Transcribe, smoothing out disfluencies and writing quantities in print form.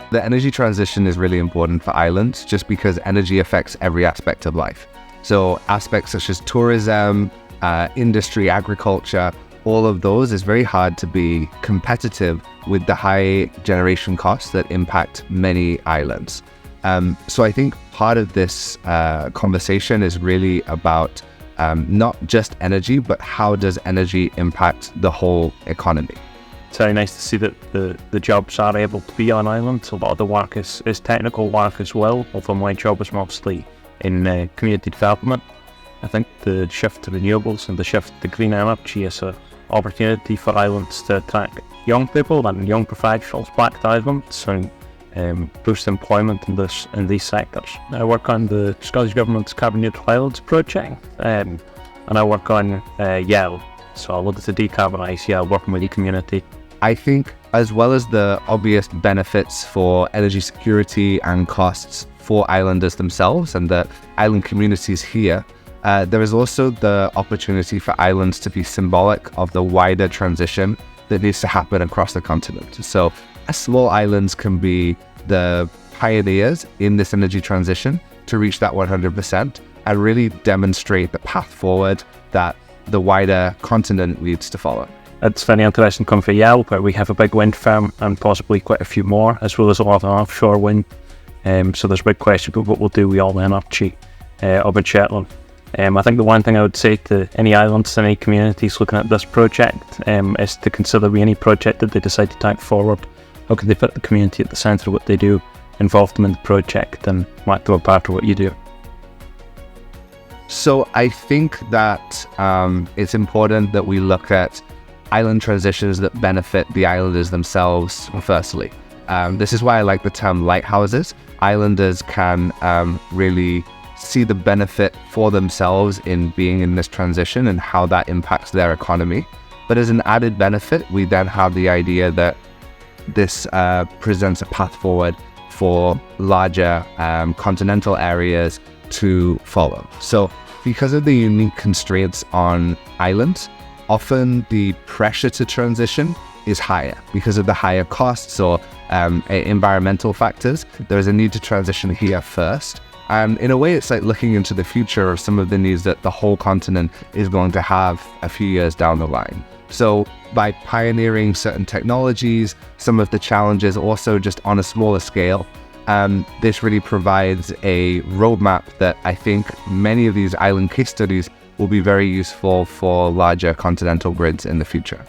The energy transition is really important for islands just because energy affects every aspect of life. So aspects such as tourism, industry, agriculture, all of those, is very hard to be competitive with the high generation costs that impact many islands. So I think part of this conversation is really about not just energy, but how does energy impact the whole economy. It's very nice to see that the jobs are able to be on islands. A lot of the work is technical work as well, although my job is mostly in community development. I think the shift to renewables and the shift to green energy is an opportunity for islands to attract young people and young professionals back to islands and boost employment in these sectors. I work on the Scottish Government's Carbon Neutral Islands project, and I work on YEL. So I'll look to decarbonise YEL, working with the community. I think as well as the obvious benefits for energy security and costs for islanders themselves and the island communities here, there is also the opportunity for islands to be symbolic of the wider transition that needs to happen across the continent. So small islands can be the pioneers in this energy transition to reach that 100% and really demonstrate the path forward that the wider continent needs to follow. It's very interesting coming for YEL, where we have a big wind farm and possibly quite a few more, as well as a lot of offshore wind. So there's a big question about what we'll do with all the energy up in Shetland. I think the one thing I would say to any islands and any communities looking at this project is to consider with any project that they decide to take forward, how can they put the community at the centre of what they do, involve them in the project and make them a part of what you do. So I think that it's important that we look at island transitions that benefit the islanders themselves firstly. This is why I like the term lighthouses. Islanders can really see the benefit for themselves in being in this transition and how that impacts their economy. But as an added benefit, we then have the idea that this presents a path forward for larger continental areas to follow. So because of the unique constraints on islands, often the pressure to transition is higher because of the higher costs or environmental factors. There is a need to transition here first. And in a way, it's like looking into the future of some of the needs that the whole continent is going to have a few years down the line. So by pioneering certain technologies, some of the challenges also just on a smaller scale, this really provides a roadmap that I think many of these island case studies will be very useful for larger continental grids in the future.